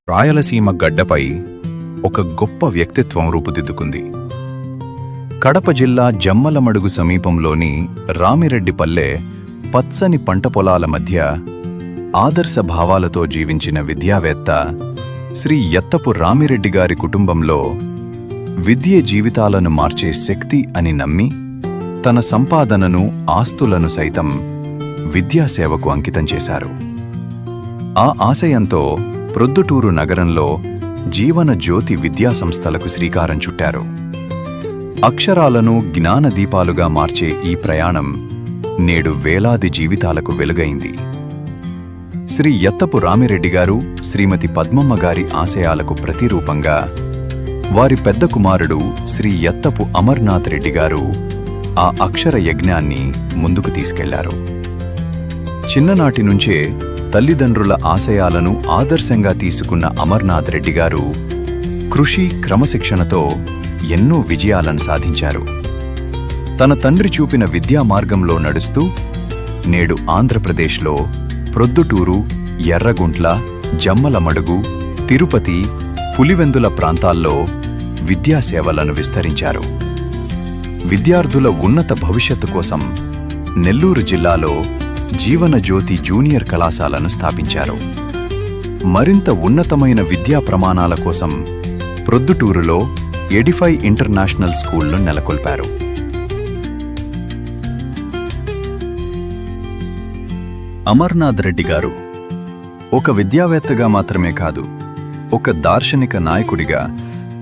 రాయలసీమ గడ్డపై ఒక గొప్ప వ్యక్తిత్వం రూపుదిద్దుకుంది. కడప జిల్లా జమ్మలమడుగు సమీపంలోని రామిరెడ్డిపల్లె పచ్చని పంట పొలాల మధ్య ఆదర్శ భావాలతో జీవించిన విద్యావేత్త శ్రీ యత్తపు రామిరెడ్డిగారి కుటుంబంలో విద్యే జీవితాలను మార్చే శక్తి అని నమ్మి తన సంపాదనను, ఆస్తులను సైతం విద్యాసేవకు అంకితం చేశారు. ఆ ఆశయంతో ప్రొద్దుటూరు నగరంలో జీవన జ్యోతి విద్యాసంస్థలకు శ్రీకారం చుట్టారు. అక్షరాలను జ్ఞానదీపాలుగా మార్చే ఈ ప్రయాణం నేడు వేలాది జీవితాలకు వెలుగైంది. శ్రీ యత్తపు రామిరెడ్డిగారు, శ్రీమతి పద్మమ్మ గారి ఆశయాలకు ప్రతిరూపంగా వారి పెద్ద కుమారుడు శ్రీ యత్తపు అమర్నాథ్ రెడ్డిగారు ఆ అక్షర యజ్ఞాన్ని ముందుకు తీసుకెళ్లారు. చిన్ననాటి నుంచే తల్లిదండ్రుల ఆశయాలను ఆదర్శంగా తీసుకున్న అమర్నాథ్ రెడ్డిగారు కృషి, క్రమశిక్షణతో ఎన్నో విజయాలను సాధించారు. తన తండ్రి చూపిన విద్యా మార్గంలో నడుస్తూ నేడు ఆంధ్రప్రదేశ్లో ప్రొద్దుటూరు, ఎర్రగుంట్ల, జమ్మలమడుగు, తిరుపతి, పులివెందుల ప్రాంతాల్లో విద్యాసేవలను విస్తరించారు. విద్యార్థుల ఉన్నత భవిష్యత్తు కోసం నెల్లూరు జిల్లాలో జీవనజ్యోతి జూనియర్ కళాశాలను స్థాపించారు. మరింత ఉన్నతమైన విద్యా ప్రమాణాల కోసం ప్రొద్దుటూరులో ఎడిఫై ఇంటర్నేషనల్ స్కూల్ను నెలకొల్పారు. అమర్నాథ్ రెడ్డి గారు ఒక విద్యావేత్తగా మాత్రమే కాదు, ఒక దార్శనిక నాయకుడిగా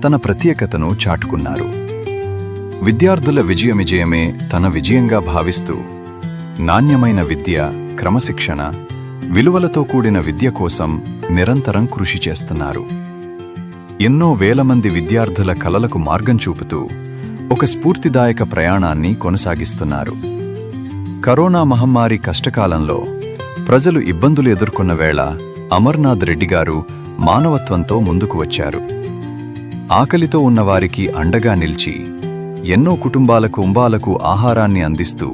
తన ప్రత్యేకతను చాటుకున్నారు. విద్యార్థుల విజయమే తన విజయంగా భావిస్తూ నాణ్యమైన విద్య, క్రమశిక్షణ, విలువలతో కూడిన విద్య కోసం నిరంతరం కృషి చేస్తున్నారు. ఎన్నో వేల మంది విద్యార్థుల కలలకు మార్గం చూపుతూ ఒక స్ఫూర్తిదాయక ప్రయాణాన్ని కొనసాగిస్తున్నారు. కరోనా మహమ్మారి కష్టకాలంలో ప్రజలు ఇబ్బందులు ఎదుర్కొన్న వేళ అమర్నాథ్ రెడ్డిగారు మానవత్వంతో ముందుకు వచ్చారు. ఆకలితో ఉన్నవారికి అండగా నిలిచి ఎన్నో కుటుంబాలకు ఆహారాన్ని అందిస్తూ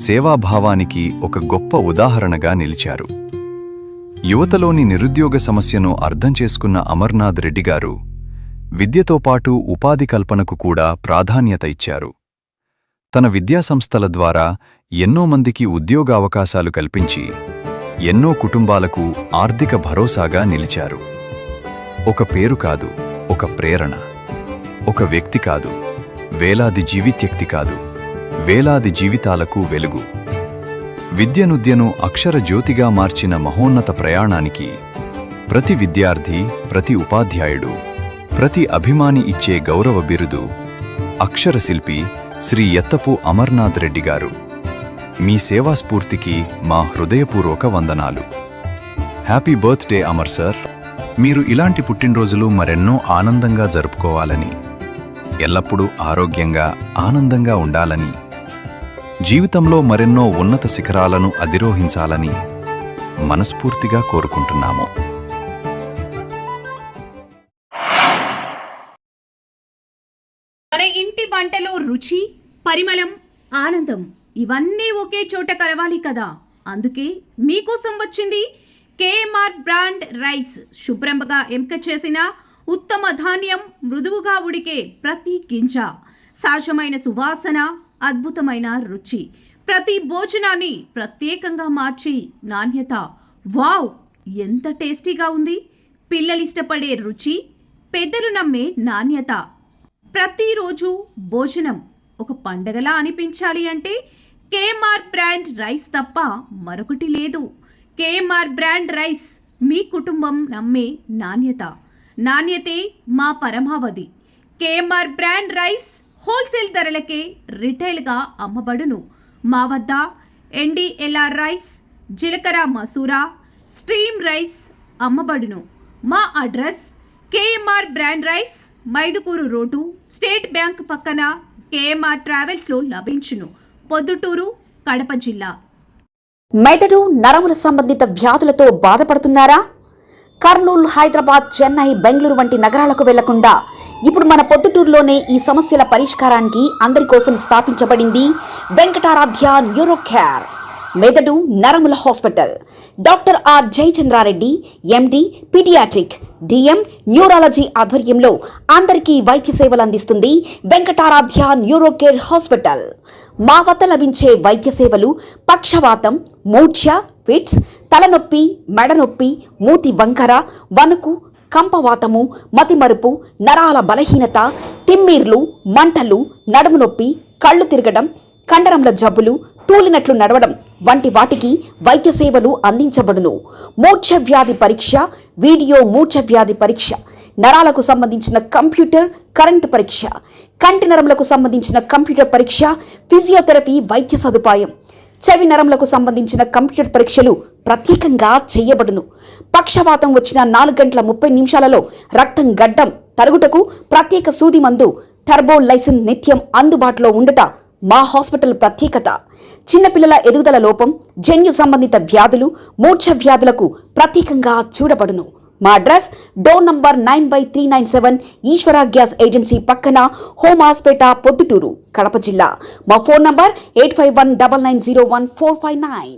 సేవాభావానికి ఒక గొప్ప ఉదాహరణగా నిలిచారు. యువతలోని నిరుద్యోగ సమస్యను అర్థం చేసుకున్న అమర్నాథ్ రెడ్డిగారు విద్యతో పాటు ఉపాధి కల్పనకు కూడా ప్రాధాన్యత ఇచ్చారు. తన విద్యాసంస్థల ద్వారా ఎన్నో మందికి ఉద్యోగ అవకాశాలు కల్పించి ఎన్నో కుటుంబాలకు ఆర్థిక భరోసాగా నిలిచారు. ఒక పేరు కాదు, ఒక ప్రేరణ. ఒక వ్యక్తి కాదు, వేలాది జీవిత్యక్తి కాదు, వేలాది జీవితాలకు వెలుగు. విద్యను అక్షర జ్యోతిగా మార్చిన మహోన్నత ప్రయాణానికి ప్రతి విద్యార్థి, ప్రతి ఉపాధ్యాయుడు, ప్రతి అభిమాని ఇచ్చే గౌరవ బిరుదు అక్షర శిల్పి శ్రీ యత్తపు అమర్నాథ్ రెడ్డిగారు. మీ సేవాస్ఫూర్తికి మా హృదయపూర్వక వందనాలు. Happy birthday Amar sir. మీరు ఇలాంటి పుట్టినరోజులు మరెన్నో ఆనందంగా జరుపుకోవాలని, ఎల్లప్పుడూ ఆరోగ్యంగా, ఆనందంగా ఉండాలని, జీవితంలో మరెన్నో ఉన్నత శిఖరాలను అధిరోహించాలని మనస్ఫూర్తిగా కోరుకుంటున్నాము. మన ఇంటి వంటలో రుచి, పరిమళం, ఆనందం ఇవన్నీ ఒకే చోట కలవాలి కదా. అందుకే మీకోసం వచ్చింది కేఎంఆర్ బ్రాండ్ రైస్. శుభ్రంగా ఎంపిక చేసిన ఉత్తమ ధాన్యం, మృదువుగా ఉడికే ప్రతి గింజ, సహజమైన సువాసన, అద్భుతమైన రుచి, ప్రతి భోజనాన్ని ప్రత్యేకంగా మార్చి నాణ్యత. వావ్, ఎంత టేస్టీగా ఉంది! పిల్లలు ఇష్టపడే రుచి, పెద్దలు నమ్మే నాణ్యత. ప్రతిరోజు భోజనం ఒక పండగలా అనిపించాలి అంటే కేఎంఆర్ బ్రాండ్ రైస్ తప్ప మరొకటి లేదు. కేఎంఆర్ బ్రాండ్ రైస్ మీ కుటుంబం నమ్మే నాణ్యత. నాణ్యతే మా పరమావధి. కేఎంఆర్ బ్రాండ్ రైస్ హోల్సేల్ ధరలకే రిటైల్గా అమ్మబడును. మా వద్ద ఎన్డీఎల్ఆర్ రైస్, జీలకర్ర మసూరా, స్ట్రీమ్ రైస్ అమ్మబడును. మా address KMR brand rice, Mydukur road, state bank పక్కన, కేఎంఆర్ ట్రావెల్స్లో లభించును. పొద్దుటూరు, కడప జిల్లా. మెదడు, నరముల సంబంధిత వ్యాధులతో బాధపడుతున్నారా? కర్నూలు, హైదరాబాద్, చెన్నై, బెంగళూరు వంటి నగరాలకు వెళ్లకుండా ఇప్పుడు మన పొద్దుటూరులోనే ఈ సమస్యల పరిష్కారానికి అందరి కోసం స్థాపించబడింది వెంకటారాధ్య న్యూరో కేర్. మెదడు నరముల hospital. Doctor R Jayachandra Reddy MD paediatric DM neurology ఆధ్వర్యంలో అందరికీ వైద్య సేవలు అందిస్తుంది వెంకటారాధ్య న్యూరోకేర్ హాస్పిటల్. మా వద్ద లభించే వైద్య సేవలు పక్షవాతం, మూర్ఛ, ఫిట్స్, తలనొప్పి, మెడనొప్పి, మూతి వంకర, వణుకు, కంపవాతము, మతిమరుపు, నరాల బలహీనత, తిమ్మిర్లు, మంటలు, నడుము నొప్పి, కళ్ళు తిరగడం, కండరంల జబ్బులు, తూలినట్లు నడవడం వంటి వాటికి వైద్య సేవలు అందించబడును. మూర్ఛ వ్యాధి పరీక్ష, వీడియో మూర్ఛ వ్యాధి పరీక్ష, నరాలకు సంబంధించిన కంప్యూటర్ కరెంటు పరీక్ష, కంటి నరములకు సంబంధించిన కంప్యూటర్ పరీక్ష, ఫిజియోథెరపీ వైద్య సదుపాయం, చెవి నరములకు సంబంధించిన కంప్యూటర్ పరీక్షలు ప్రత్యేకంగా చేయబడును. పక్షవాతం వచ్చిన 4 గంటల 30 నిమిషాలలో రక్తం గడ్డం తరుగుటకు ప్రత్యేక సూది మందు థర్బోలైసిన్ నిత్యం అందుబాటులో ఉండుట మా హాస్పిటల్ ప్రత్యేకత. చిన్నపిల్లల ఎదుగుదల లోపం, జన్యు సంబంధిత వ్యాధులు, మూర్ఛ వ్యాధులకు ప్రత్యేకంగా చూడబడును. మా అడ్రస్ డోర్ నంబర్ 9/397 ఈశ్వర గ్యాస్ ఏజెన్సీ పక్కన, హోమాస్పేట, పొద్దుటూరు, కడప జిల్లా. మా ఫోన్ నంబర్ 8519901459.